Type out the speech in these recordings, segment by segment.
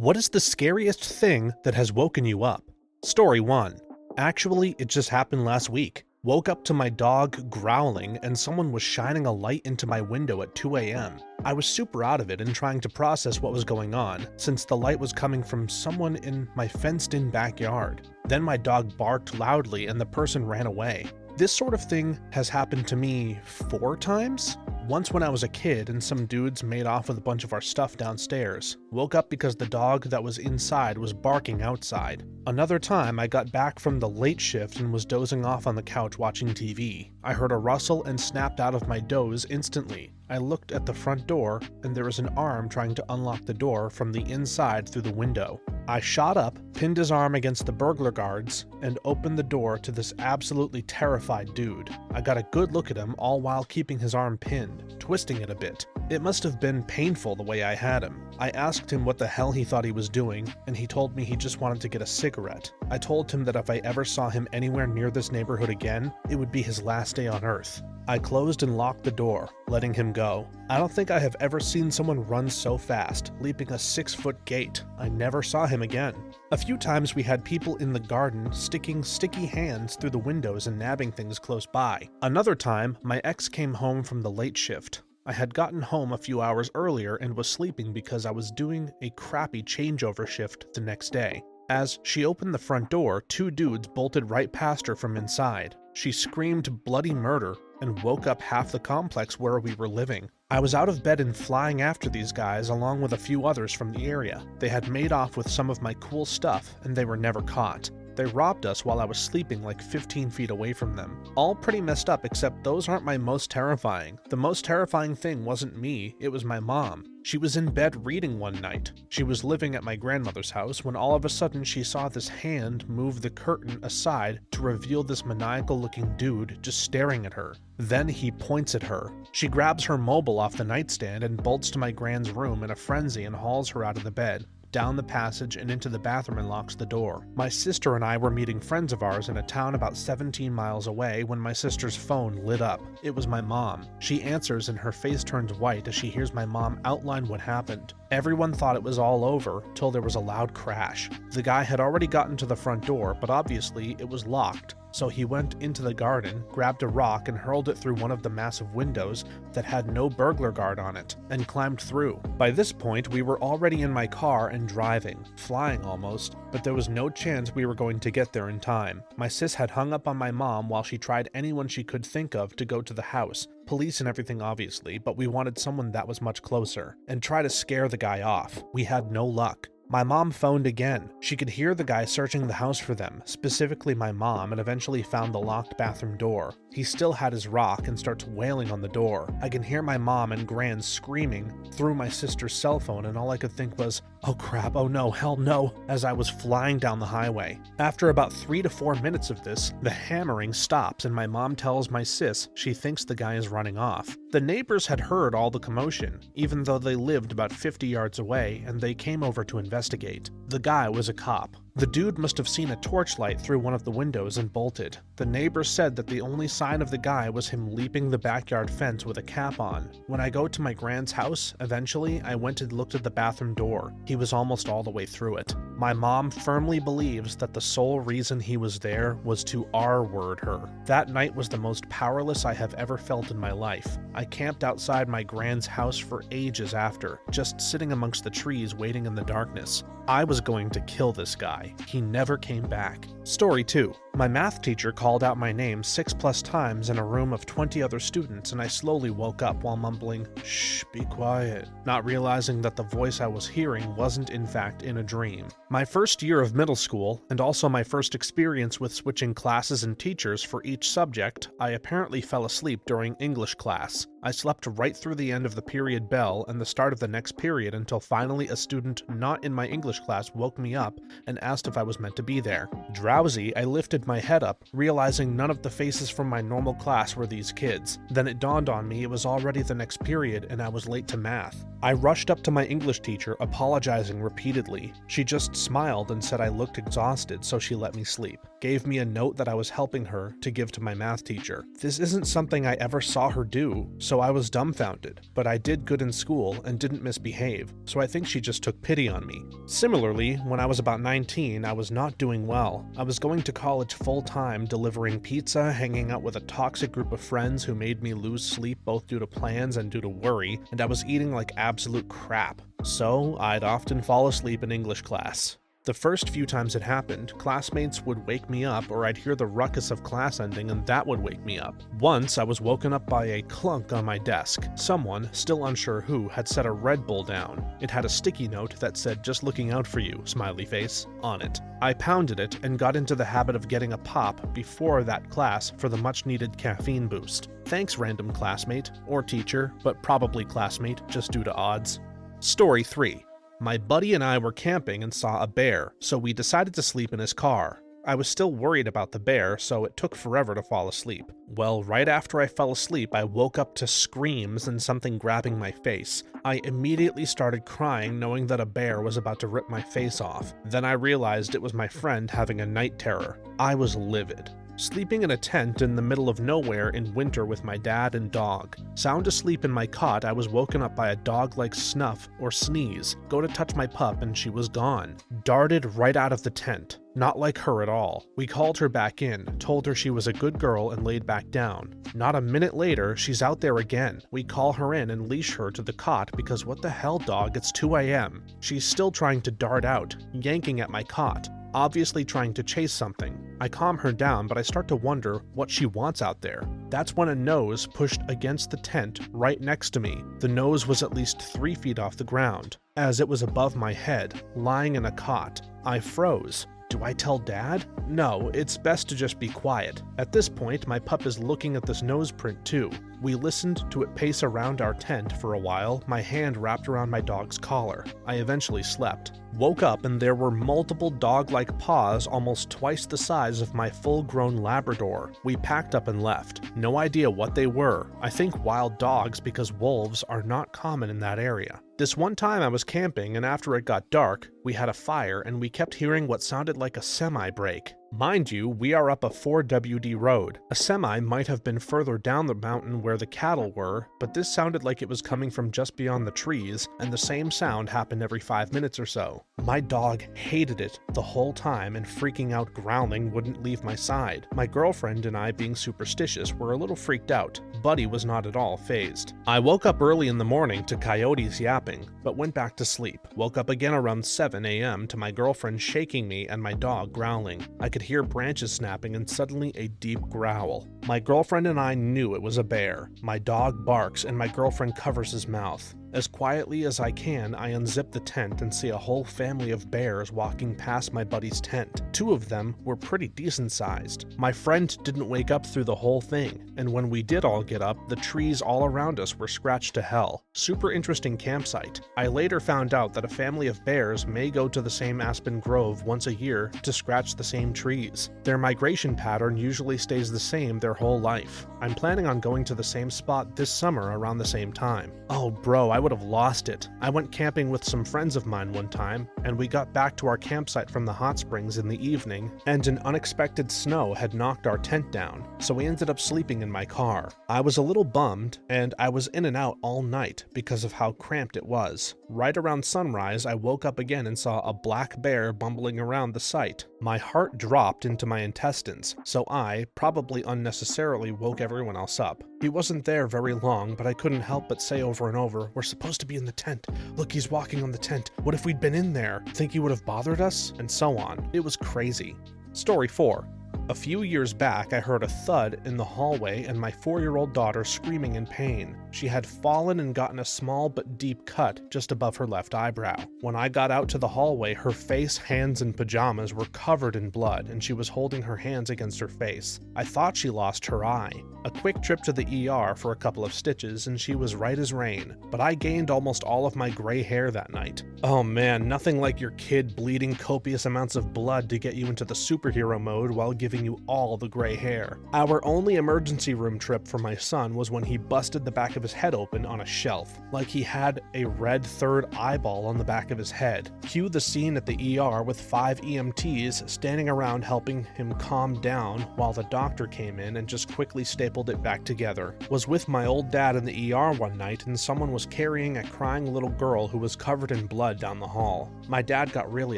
What is the scariest thing that has woken you up? Story 1. Actually, it just happened last week. Woke up to my dog growling and someone was shining a light into my window at 2 a.m. I was super out of it and trying to process what was going on, since the light was coming from someone in my fenced-in backyard. Then my dog barked loudly and the person ran away. This sort of thing has happened to me 4 times? Once when I was a kid and some dudes made off with a bunch of our stuff downstairs. Woke up because the dog that was inside was barking outside. Another time I got back from the late shift and was dozing off on the couch watching TV. I heard a rustle and snapped out of my doze instantly. I looked at the front door and there was an arm trying to unlock the door from the inside through the window. I shot up, pinned his arm against the burglar guards, and opened the door to this absolutely terrified dude. I got a good look at him all while keeping his arm pinned, twisting it a bit. It must have been painful the way I had him. I asked him what the hell he thought he was doing, and he told me he just wanted to get a cigarette. I told him that if I ever saw him anywhere near this neighborhood again, it would be his last day on Earth. I closed and locked the door, letting him go. I don't think I have ever seen someone run so fast, leaping a 6-foot gate. I never saw him again. A few times we had people in the garden sticking sticky hands through the windows and nabbing things close by. Another time, my ex came home from the late shift. I had gotten home a few hours earlier and was sleeping because I was doing a crappy changeover shift the next day. As she opened the front door, 2 dudes bolted right past her from inside. She screamed bloody murder and woke up half the complex where we were living. I was out of bed and flying after these guys along with a few others from the area. They had made off with some of my cool stuff and they were never caught. They robbed us while I was sleeping like 15 feet away from them. All pretty messed up, except those aren't my most terrifying. The most terrifying thing wasn't me, it was my mom. She was in bed reading one night. She was living at my grandmother's house when all of a sudden she saw this hand move the curtain aside to reveal this maniacal-looking dude just staring at her. Then he points at her. She grabs her mobile off the nightstand and bolts to my grand's room in a frenzy and hauls her out of the bed, down the passage and into the bathroom and locks the door. My sister and I were meeting friends of ours in a town about 17 miles away when my sister's phone lit up. It was my mom. She answers and her face turns white as she hears my mom outline what happened. Everyone thought it was all over till there was a loud crash. The guy had already gotten to the front door, but obviously it was locked. So he went into the garden, grabbed a rock and hurled it through one of the massive windows that had no burglar guard on it, and climbed through. By this point, we were already in my car and driving, flying almost, but there was no chance we were going to get there in time. My sis had hung up on my mom while she tried anyone she could think of to go to the house. Police and everything obviously, but we wanted someone that was much closer, and try to scare the guy off. We had no luck. My mom phoned again. She could hear the guy searching the house for them, specifically my mom, and eventually found the locked bathroom door. He still had his rock and starts wailing on the door. I can hear my mom and Gran screaming through my sister's cell phone, and all I could think was, oh crap, oh no, hell no, as I was flying down the highway. After about 3 to 4 minutes of this, the hammering stops and my mom tells my sis she thinks the guy is running off. The neighbors had heard all the commotion, even though they lived about 50 yards away, and they came over to investigate. The guy was a cop. The dude must have seen a torchlight through one of the windows and bolted. The neighbor said that the only sign of the guy was him leaping the backyard fence with a cap on. When I go to my grand's house, eventually, I went and looked at the bathroom door. He was almost all the way through it. My mom firmly believes that the sole reason he was there was to R-word her. That night was the most powerless I have ever felt in my life. I camped outside my grand's house for ages after, just sitting amongst the trees waiting in the darkness. I was going to kill this guy. He never came back. Story 2. My math teacher called out my name 6+ times in a room of 20 other students, and I slowly woke up while mumbling, "Shh, be quiet," not realizing that the voice I was hearing wasn't in fact in a dream. My first year of middle school, and also my first experience with switching classes and teachers for each subject, I apparently fell asleep during English class. I slept right through the end of the period bell and the start of the next period until finally a student not in my English class woke me up and asked if I was meant to be there. Drowsy, I lifted my head up, realizing none of the faces from my normal class were these kids. Then it dawned on me it was already the next period and I was late to math. I rushed up to my English teacher, apologizing repeatedly. She just smiled and said I looked exhausted, so she let me sleep. gave me a note that I was helping her to give to my math teacher. This isn't something I ever saw her do, so I was dumbfounded, but I did good in school and didn't misbehave, so I think she just took pity on me. Similarly, when I was about 19, I was not doing well. I was going to college full-time, delivering pizza, hanging out with a toxic group of friends who made me lose sleep both due to plans and due to worry, and I was eating like absolute crap. So I'd often fall asleep in English class. The first few times it happened, classmates would wake me up, or I'd hear the ruckus of class ending and that would wake me up. Once I was woken up by a clunk on my desk. Someone, still unsure who, had set a Red Bull down. It had a sticky note that said "just looking out for you," smiley face, on it. I pounded it and got into the habit of getting a pop before that class for the much needed caffeine boost. Thanks, random classmate, or teacher, but probably classmate, just due to odds. Story 3. My buddy and I were camping and saw a bear, so we decided to sleep in his car. I was still worried about the bear, so it took forever to fall asleep. Well, right after I fell asleep, I woke up to screams and something grabbing my face. I immediately started crying, knowing that a bear was about to rip my face off. Then I realized it was my friend having a night terror. I was livid. Sleeping in a tent in the middle of nowhere in winter with my dad and dog. Sound asleep in my cot, I was woken up by a dog-like snuff or sneeze. Go to touch my pup and she was gone. Darted right out of the tent. Not like her at all. We called her back in, told her she was a good girl and laid back down. Not a minute later, she's out there again. We call her in and leash her to the cot because what the hell, dog, it's 2 a.m. She's still trying to dart out, yanking at my cot, obviously trying to chase something. I calm her down, but I start to wonder what she wants out there. That's when a nose pushed against the tent right next to me. The nose was at least 3 feet off the ground, as it was above my head, lying in a cot. I froze. Do I tell Dad? No, it's best to just be quiet. At this point, my pup is looking at this nose print too. We listened to it pace around our tent for a while, my hand wrapped around my dog's collar. I eventually slept. Woke up and there were multiple dog-like paws almost twice the size of my full-grown Labrador. We packed up and left. No idea what they were. I think wild dogs because wolves are not common in that area. This one time I was camping and after it got dark, we had a fire and we kept hearing what sounded like a semi brake. Mind you, we are up a 4WD road. A semi might have been further down the mountain where the cattle were, but this sounded like it was coming from just beyond the trees, and the same sound happened every 5 minutes or so. My dog hated it the whole time and freaking out growling wouldn't leave my side. My girlfriend and I, being superstitious, were a little freaked out. Buddy was not at all fazed. I woke up early in the morning to coyotes yapping, but went back to sleep. Woke up again around 7 a.m. to my girlfriend shaking me and my dog growling. I could hear branches snapping and suddenly a deep growl. My girlfriend and I knew it was a bear. My dog barks and my girlfriend covers his mouth. As quietly as I can, I unzip the tent and see a whole family of bears walking past my buddy's tent. 2 of them were pretty decent sized. My friend didn't wake up through the whole thing, and when we did all get up, the trees all around us were scratched to hell. Super interesting campsite. I later found out that a family of bears may go to the same aspen grove once a year to scratch the same trees. Their migration pattern usually stays the same their whole life. I'm planning on going to the same spot this summer around the same time. Oh bro, I would have lost it. I went camping with some friends of mine one time, and we got back to our campsite from the hot springs in the evening, and an unexpected snow had knocked our tent down, so we ended up sleeping in my car. I was a little bummed, and I was in and out all night because of how cramped it was. Right around sunrise, I woke up again and saw a black bear bumbling around the site. My heart dropped into my intestines, so I, probably unnecessarily, woke everyone else up. He wasn't there very long, but I couldn't help but say over and over, "We're supposed to be in the tent. Look, he's walking on the tent. What if we'd been in there? Think he would have bothered us?" And so on. It was crazy. Story 4. A few years back, I heard a thud in the hallway and my 4-year-old daughter screaming in pain. She had fallen and gotten a small but deep cut just above her left eyebrow. When I got out to the hallway, her face, hands, and pajamas were covered in blood, and she was holding her hands against her face. I thought she lost her eye. A quick trip to the ER for a couple of stitches, and she was right as rain, but I gained almost all of my gray hair that night. Oh man, nothing like your kid bleeding copious amounts of blood to get you into the superhero mode while giving giving you all the gray hair. Our only emergency room trip for my son was when he busted the back of his head open on a shelf, like he had a red third eyeball on the back of his head. Cue the scene at the ER with 5 EMTs standing around helping him calm down while the doctor came in and just quickly stapled it back together. Was with my old dad in the ER one night and someone was carrying a crying little girl who was covered in blood down the hall. My dad got really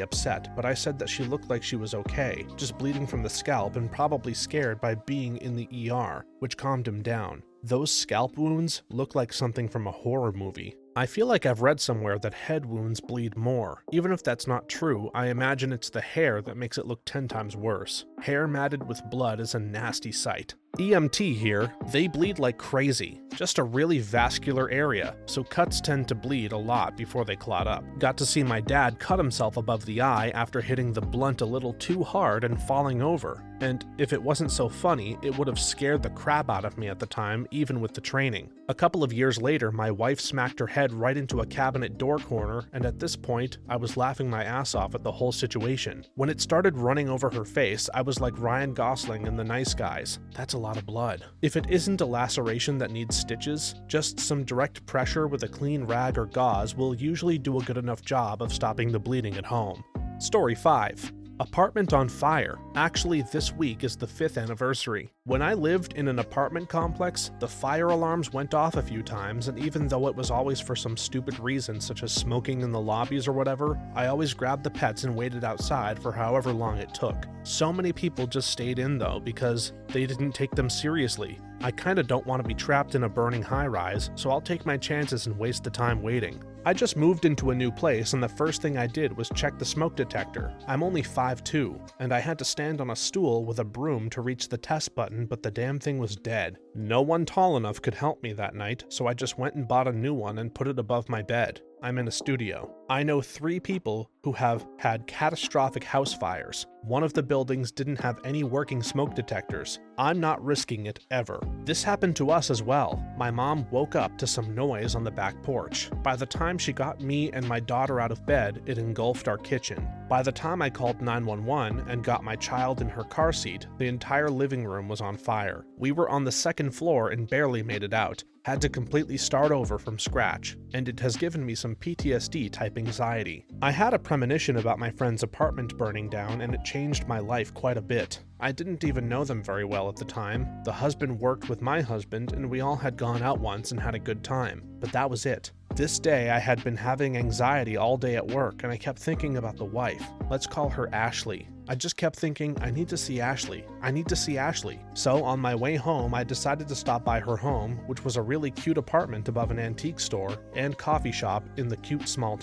upset, but I said that she looked like she was okay, just bleeding from the scalp and probably scared by being in the ER, which calmed him down. Those scalp wounds look like something from a horror movie. I feel like I've read somewhere that head wounds bleed more. Even if that's not true, I imagine it's the hair that makes it look 10 times worse. Hair matted with blood is a nasty sight. EMT here, they bleed like crazy. Just a really vascular area, so cuts tend to bleed a lot before they clot up. Got to see my dad cut himself above the eye after hitting the blunt a little too hard and falling over. And if it wasn't so funny, it would have scared the crap out of me at the time, even with the training. A couple of years later, my wife smacked her head right into a cabinet door corner, and at this point, I was laughing my ass off at the whole situation. When it started running over her face, I was like Ryan Gosling in The Nice Guys. That's a lot of blood. If it isn't a laceration that needs stitches, just some direct pressure with a clean rag or gauze will usually do a good enough job of stopping the bleeding at home. Story 5. Apartment on fire. Actually, this week is the 5th anniversary. When I lived in an apartment complex, the fire alarms went off a few times, and even though it was always for some stupid reason such as smoking in the lobbies or whatever, I always grabbed the pets and waited outside for however long it took. So many people just stayed in though because they didn't take them seriously. I kinda don't want to be trapped in a burning high-rise, so I'll take my chances and waste the time waiting. I just moved into a new place and the first thing I did was check the smoke detector. I'm only 5'2", and I had to stand on a stool with a broom to reach the test button, but the damn thing was dead. No one tall enough could help me that night, so I just went and bought a new one and put it above my bed. I'm in a studio. I know 3 people who have had catastrophic house fires. One of the buildings didn't have any working smoke detectors. I'm not risking it ever. This happened to us as well. My mom woke up to some noise on the back porch. By the time she got me and my daughter out of bed, it engulfed our kitchen. By the time I called 911 and got my child in her car seat, the entire living room was on fire. We were on the 2nd floor and barely made it out. Had to completely start over from scratch, and it has given me some PTSD type anxiety. I had a premonition about my friend's apartment burning down and it changed my life quite a bit. I didn't even know them very well at the time. The husband worked with my husband and we all had gone out once and had a good time, but that was it. This day I had been having anxiety all day at work and I kept thinking about the wife. Let's call her Ashley. I just kept thinking, I need to see Ashley. I need to see Ashley. So on my way home, I decided to stop by her home, which was a really cute apartment above an antique store and coffee shop in the cute small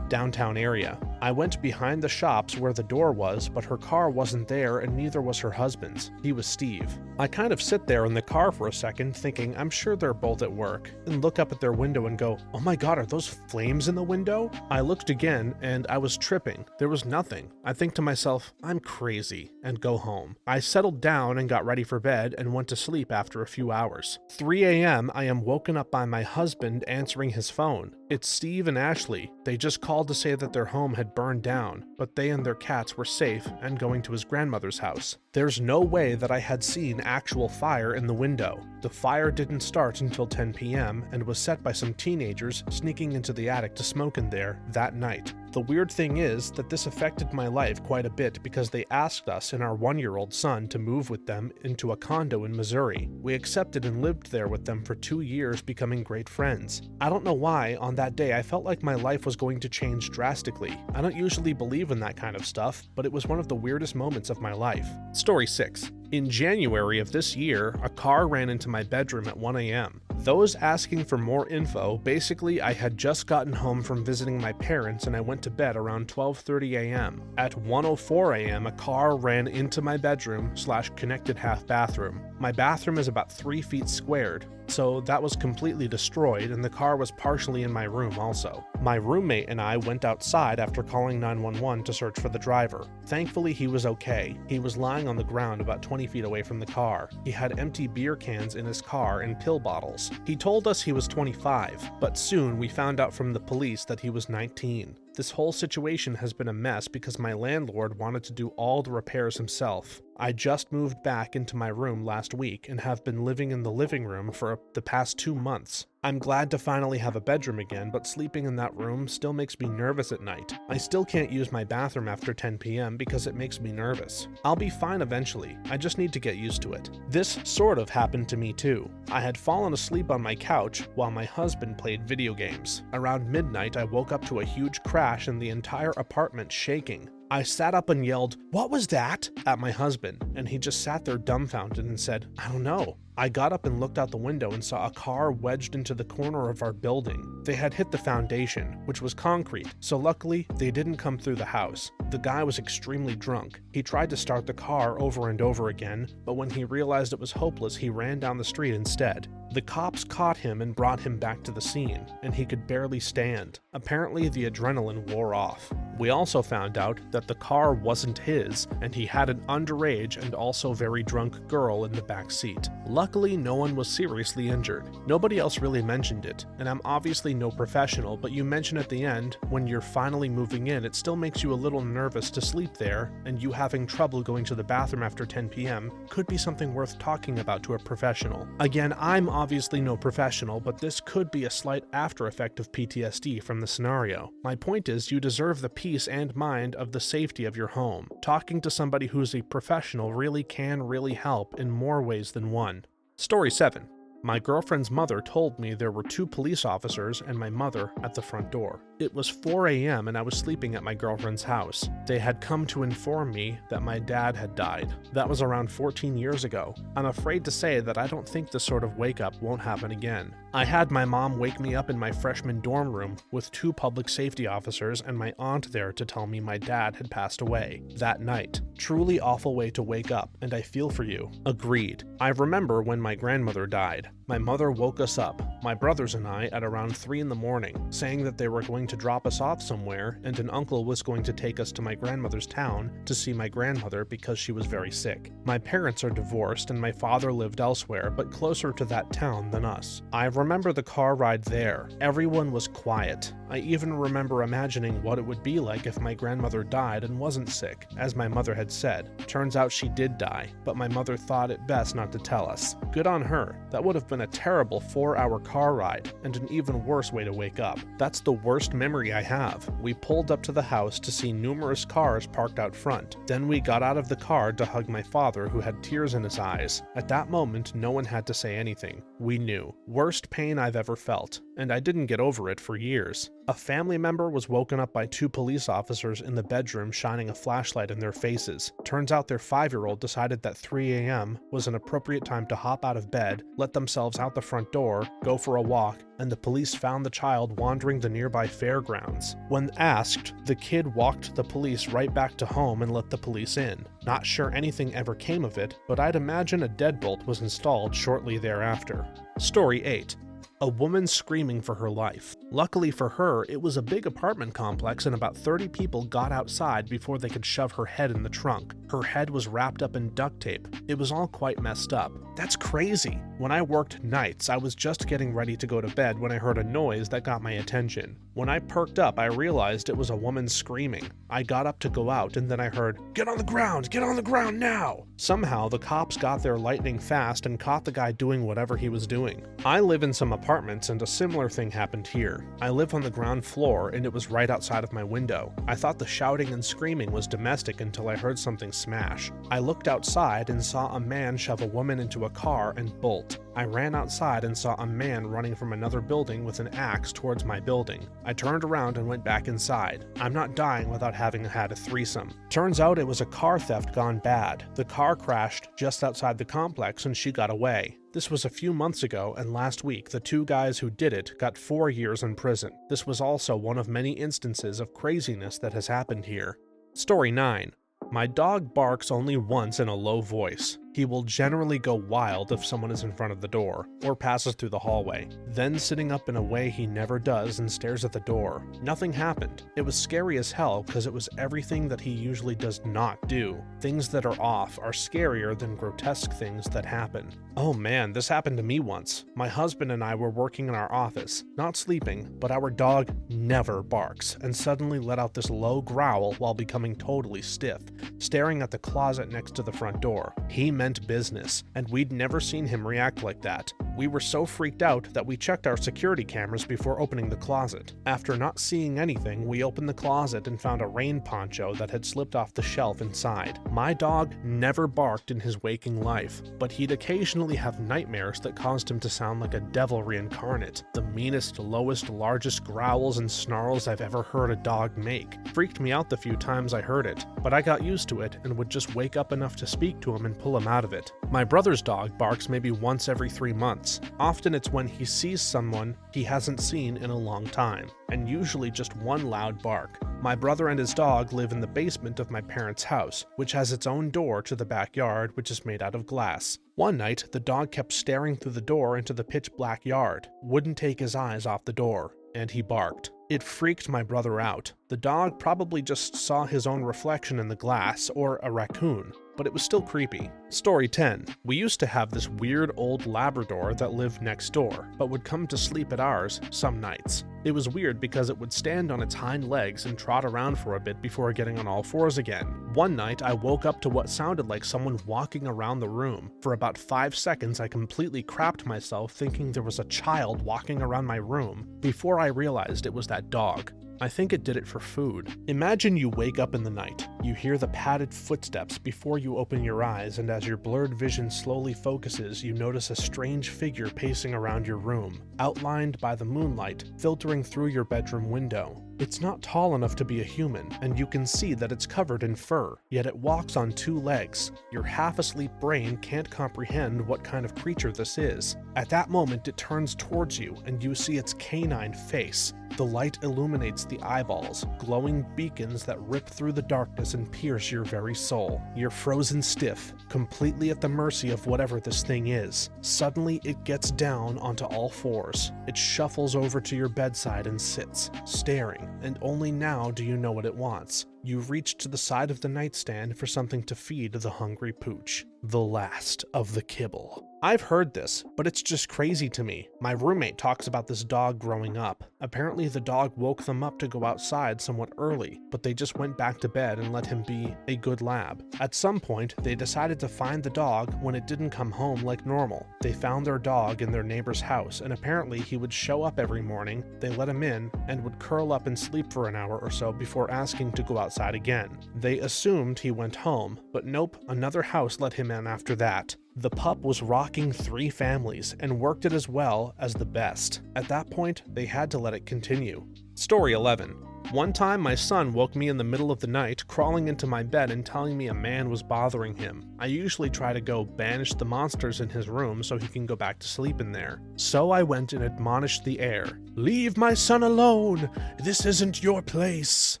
downtown area. I went behind the shops where the door was, but her car wasn't there and neither was her husband's. He was Steve. I kind of sit there in the car for a second thinking I'm sure they're both at work, and look up at their window and go, oh my god, are those flames in the window? I looked again and I was tripping. There was nothing. I think to myself, I'm crazy, and go home. I settled down and got ready for bed and went to sleep after a few hours. 3 a.m. I am woken up by my husband answering his phone. It's Steve and Ashley. They just called to say that their home had burned down, but they and their cats were safe and going to his grandmother's house. There's no way that I had seen actual fire in the window. The fire didn't start until 10 p.m. and was set by some teenagers sneaking into the attic to smoke in there that night. The weird thing is that this affected my life quite a bit because they asked us and our 1-year-old son to move with them into a condo in Missouri. We accepted and lived there with them for 2 years, becoming great friends. I don't know why, on that day I felt like my life was going to change drastically. I don't usually believe in that kind of stuff, but it was one of the weirdest moments of my life. Story 6. In January of this year, a car ran into my bedroom at 1 a.m. Those asking for more info, basically I had just gotten home from visiting my parents and I went to bed around 12:30 a.m. At 1:04 a.m. a car ran into my bedroom / connected half bathroom. My bathroom is about 3 feet squared, so that was completely destroyed and the car was partially in my room also. My roommate and I went outside after calling 911 to search for the driver. Thankfully he was okay. He was lying on the ground about 20 feet away from the car. He had empty beer cans in his car and pill bottles. He told us he was 25, but soon we found out from the police that he was 19. This whole situation has been a mess because my landlord wanted to do all the repairs himself. I just moved back into my room last week and have been living in the living room for the past 2 months. I'm glad to finally have a bedroom again, but sleeping in that room still makes me nervous at night. I still can't use my bathroom after 10 p.m. because it makes me nervous. I'll be fine eventually, I just need to get used to it. This sort of happened to me too. I had fallen asleep on my couch while my husband played video games. Around midnight, I woke up to a huge crash and the entire apartment shaking. I sat up and yelled, "What was that?" at my husband, and he just sat there dumbfounded and said, "I don't know." I got up and looked out the window and saw a car wedged into the corner of our building. They had hit the foundation, which was concrete, so luckily they didn't come through the house. The guy was extremely drunk. He tried to start the car over and over again, but when he realized it was hopeless, he ran down the street instead. The cops caught him and brought him back to the scene, and he could barely stand. Apparently, the adrenaline wore off. We also found out that the car wasn't his, and he had an underage and also very drunk girl in the back seat. Luckily, no one was seriously injured. Nobody else really mentioned it, and I'm obviously no professional, but you mention at the end, when you're finally moving in, it still makes you a little nervous to sleep there, and you having trouble going to the bathroom after 10 p.m. could be something worth talking about to a professional. Again, I'm obviously no professional, but this could be a slight after effect of PTSD from the scenario. My point is, you deserve the peace and mind of the safety of your home. Talking to somebody who's a professional really can help in more ways than one. Story 7. My girlfriend's mother told me there were 2 police officers and my mother at the front door. It was 4 a.m. and I was sleeping at my girlfriend's house. They had come to inform me that my dad had died. That was around 14 years ago. I'm afraid to say that I don't think this sort of wake-up won't happen again. I had my mom wake me up in my freshman dorm room with 2 public safety officers and my aunt there to tell me my dad had passed away that night. Truly awful way to wake up, and I feel for you. Agreed. I remember when my grandmother died. My mother woke us up, my brothers and I, at around 3 in the morning, saying that they were going to drop us off somewhere and an uncle was going to take us to my grandmother's town to see my grandmother because she was very sick. My parents are divorced and my father lived elsewhere, but closer to that town than us. I remember the car ride there. Everyone was quiet. I even remember imagining what it would be like if my grandmother died and wasn't sick, as my mother had said. Turns out she did die, but my mother thought it best not to tell us. Good on her. That would have been a terrible 4-hour car ride, and an even worse way to wake up. That's the worst memory I have. We pulled up to the house to see numerous cars parked out front. Then we got out of the car to hug my father, who had tears in his eyes. At that moment, no one had to say anything. We knew. Worst pain I've ever felt, and I didn't get over it for years. A family member was woken up by 2 police officers in the bedroom shining a flashlight in their faces. Turns out their 5-year-old decided that 3 a.m. was an appropriate time to hop out of bed, let themselves out the front door, go for a walk, and the police found the child wandering the nearby fairgrounds. When asked, the kid walked the police right back to home and let the police in. Not sure anything ever came of it, but I'd imagine a deadbolt was installed shortly thereafter. Story 8. A woman screaming for her life. Luckily for her, it was a big apartment complex and about 30 people got outside before they could shove her head in the trunk. Her head was wrapped up in duct tape. It was all quite messed up. That's crazy. When I worked nights, I was just getting ready to go to bed when I heard a noise that got my attention. When I perked up, I realized it was a woman screaming. I got up to go out and then I heard, "Get on the ground! Get on the ground now!" Somehow, the cops got there lightning fast and caught the guy doing whatever he was doing. I live in some apartments and a similar thing happened here. I live on the ground floor and it was right outside of my window. I thought the shouting and screaming was domestic until I heard something smash. I looked outside and saw a man shove a woman into a car and bolt. I ran outside and saw a man running from another building with an axe towards my building. I turned around and went back inside. I'm not dying without having had a threesome. Turns out it was a car theft gone bad. The car crashed just outside the complex and she got away. This was a few months ago, and last week, the 2 guys who did it got 4 years in prison. This was also one of many instances of craziness that has happened here. Story 9. My dog barks only once in a low voice. He will generally go wild if someone is in front of the door, or passes through the hallway, then sitting up in a way he never does and stares at the door. Nothing happened. It was scary as hell because it was everything that he usually does not do. Things that are off are scarier than grotesque things that happen. Oh man, this happened to me once. My husband and I were working in our office, not sleeping, but our dog never barks, and suddenly let out this low growl while becoming totally stiff, staring at the closet next to the front door. He meant business, and we'd never seen him react like that. We were so freaked out that we checked our security cameras before opening the closet. After not seeing anything, we opened the closet and found a rain poncho that had slipped off the shelf inside. My dog never barked in his waking life, but he'd occasionally have nightmares that caused him to sound like a devil reincarnate. The meanest, lowest, largest growls and snarls I've ever heard a dog make. Freaked me out the few times I heard it, but I got used to it and would just wake up enough to speak to him and pull him out of it. My brother's dog barks maybe once every 3 months. Often it's when he sees someone he hasn't seen in a long time, and usually just one loud bark. My brother and his dog live in the basement of my parents' house, which has its own door to the backyard, which is made out of glass. One night, the dog kept staring through the door into the pitch black yard, wouldn't take his eyes off the door, and he barked. It freaked my brother out. The dog probably just saw his own reflection in the glass, or a raccoon, but it was still creepy. Story 10. We used to have this weird old Labrador that lived next door, but would come to sleep at ours some nights. It was weird because it would stand on its hind legs and trot around for a bit before getting on all fours again. One night, I woke up to what sounded like someone walking around the room. For about 5 seconds, I completely crapped myself thinking there was a child walking around my room before I realized it was that dog. I think it did it for food. Imagine you wake up in the night, you hear the padded footsteps before you open your eyes, and as your blurred vision slowly focuses, you notice a strange figure pacing around your room, outlined by the moonlight filtering through your bedroom window. It's not tall enough to be a human, and you can see that it's covered in fur, yet it walks on 2 legs. Your half-asleep brain can't comprehend what kind of creature this is. At that moment, it turns towards you, and you see its canine face. The light illuminates the eyeballs, glowing beacons that rip through the darkness and pierce your very soul. You're frozen stiff, completely at the mercy of whatever this thing is. Suddenly, it gets down onto all fours. It shuffles over to your bedside and sits, staring, and only now do you know what it wants. You reach to the side of the nightstand for something to feed the hungry pooch. The last of the kibble. I've heard this, but it's just crazy to me. My roommate talks about this dog growing up. Apparently the dog woke them up to go outside somewhat early, but they just went back to bed and let him be a good lab. At some point, they decided to find the dog when it didn't come home like normal. They found their dog in their neighbor's house, and apparently he would show up every morning, they let him in, and would curl up and sleep for an hour or so before asking to go outside again. They assumed he went home, but nope, another house let him in after that. The pup was rocking 3 families and worked it as well as the best. At that point, they had to let it continue. Story 11. One time, my son woke me in the middle of the night, crawling into my bed and telling me a man was bothering him. I usually try to go banish the monsters in his room so he can go back to sleep in there. So I went and admonished the air. "Leave my son alone! This isn't your place!"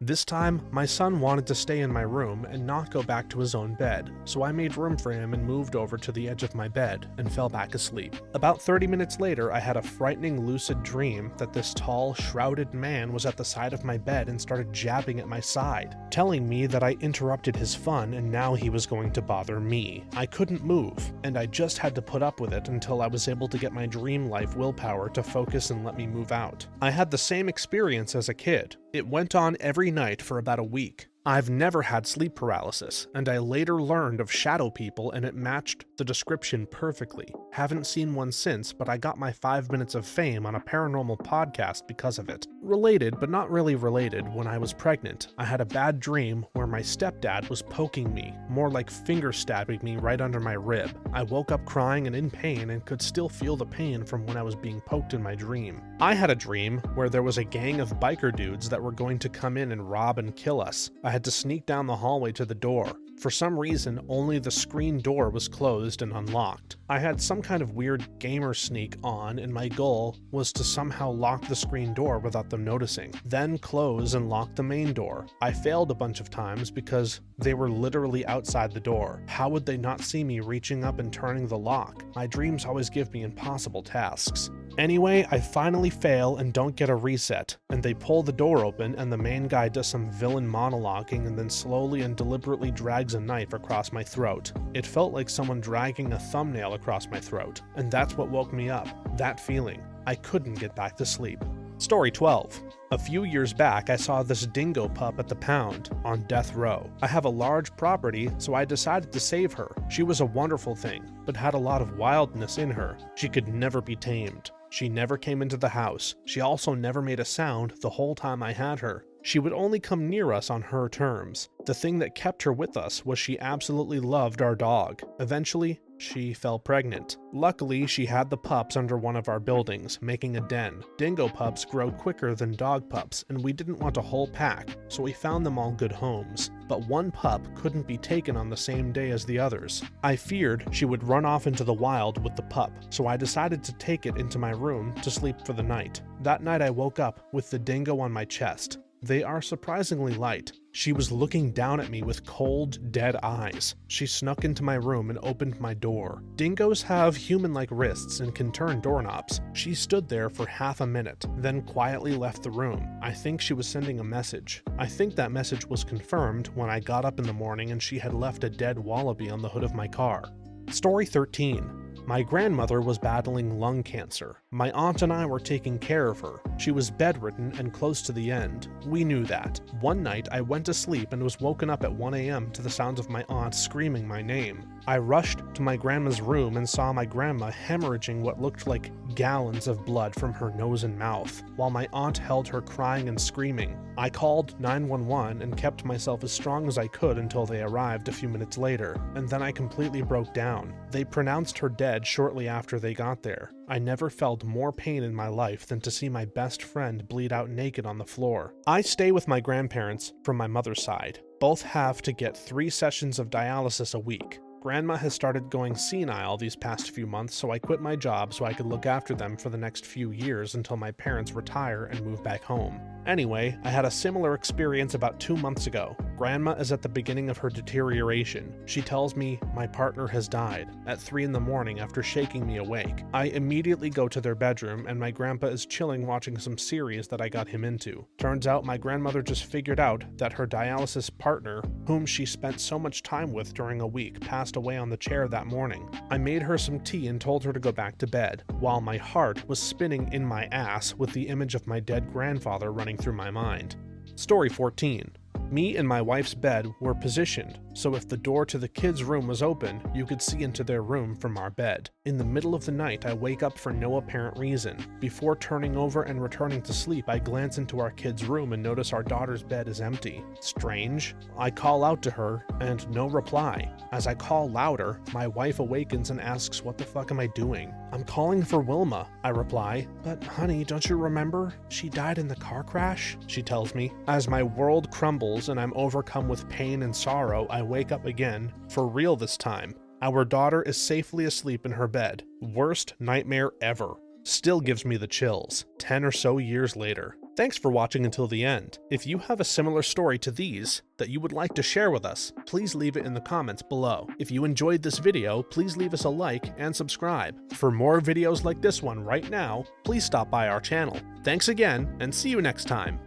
This time, my son wanted to stay in my room and not go back to his own bed, so I made room for him and moved over to the edge of my bed and fell back asleep. About 30 minutes later, I had a frightening lucid dream that this tall, shrouded man was at the side of my bed and started jabbing at my side, telling me that I interrupted his fun and now he was going to bother me. I couldn't move, and I just had to put up with it until I was able to get my dream life willpower to focus and let me move out. I had the same experience as a kid. It went on every night for about a week. I've never had sleep paralysis, and I later learned of shadow people and it matched the description perfectly. Haven't seen one since, but I got my 5 minutes of fame on a paranormal podcast because of it. Related, but not really related, when I was pregnant, I had a bad dream where my stepdad was poking me, more like finger stabbing me right under my rib. I woke up crying and in pain and could still feel the pain from when I was being poked in my dream. I had a dream where there was a gang of biker dudes that were going to come in and rob and kill us. I had to sneak down the hallway to the door. For some reason, only the screen door was closed and unlocked. I had some kind of weird gamer sneak on, and my goal was to somehow lock the screen door without them noticing, then close and lock the main door. I failed a bunch of times because they were literally outside the door. How would they not see me reaching up and turning the lock? My dreams always give me impossible tasks. Anyway, I finally fail and don't get a reset, and they pull the door open and the main guy does some villain monologuing and then slowly and deliberately drags a knife across my throat. It felt like someone dragging a thumbnail across my throat, and that's what woke me up, that feeling. I couldn't get back to sleep. Story 12. A few years back, I saw this dingo pup at the pound, on death row. I have a large property, so I decided to save her. She was a wonderful thing, but had a lot of wildness in her. She could never be tamed. She never came into the house. She also never made a sound the whole time I had her. She would only come near us on her terms. The thing that kept her with us was she absolutely loved our dog. Eventually, she fell pregnant. Luckily, she had the pups under one of our buildings, making a den. Dingo pups grow quicker than dog pups, and we didn't want a whole pack, so we found them all good homes. But one pup couldn't be taken on the same day as the others. I feared she would run off into the wild with the pup, so I decided to take it into my room to sleep for the night. That night I woke up with the dingo on my chest. They are surprisingly light. She was looking down at me with cold, dead eyes. She snuck into my room and opened my door. Dingoes have human-like wrists and can turn doorknobs. She stood there for half a minute, then quietly left the room. I think she was sending a message. I think that message was confirmed when I got up in the morning and she had left a dead wallaby on the hood of my car. Story 13. My grandmother was battling lung cancer. My aunt and I were taking care of her. She was bedridden and close to the end. We knew that. One night, I went to sleep and was woken up at 1 a.m. to the sounds of my aunt screaming my name. I rushed to my grandma's room and saw my grandma hemorrhaging what looked like gallons of blood from her nose and mouth, while my aunt held her crying and screaming. I called 911 and kept myself as strong as I could until they arrived a few minutes later, and then I completely broke down. They pronounced her dead shortly after they got there. I never felt more pain in my life than to see my best friend bleed out naked on the floor. I stay with my grandparents from my mother's side. Both have to get 3 sessions of dialysis a week. Grandma has started going senile these past few months, so I quit my job so I could look after them for the next few years until my parents retire and move back home. Anyway, I had a similar experience about 2 months ago. Grandma is at the beginning of her deterioration. She tells me my partner has died at 3 in the morning after shaking me awake. I immediately go to their bedroom and my grandpa is chilling watching some series that I got him into. Turns out my grandmother just figured out that her dialysis partner, whom she spent so much time with during a week, passed away on the chair that morning. I made her some tea and told her to go back to bed, while my heart was spinning in my ass with the image of my dead grandfather running through my mind. Story 14. Me and my wife's bed were positioned, so if the door to the kids' room was open, you could see into their room from our bed. In the middle of the night, I wake up for no apparent reason. Before turning over and returning to sleep, I glance into our kids' room and notice our daughter's bed is empty. Strange. I call out to her, and no reply. As I call louder, my wife awakens and asks, "What the fuck am I doing?" "I'm calling for Wilma," I reply. "But honey, don't you remember? She died in the car crash," she tells me. As my world crumbles and I'm overcome with pain and sorrow, I wake up again, for real this time. Our daughter is safely asleep in her bed. Worst nightmare ever. Still gives me the chills, 10 or so years later. Thanks for watching until the end. If you have a similar story to these that you would like to share with us, please leave it in the comments below. If you enjoyed this video, please leave us a like and subscribe. For more videos like this one right now, please stop by our channel. Thanks again, and see you next time.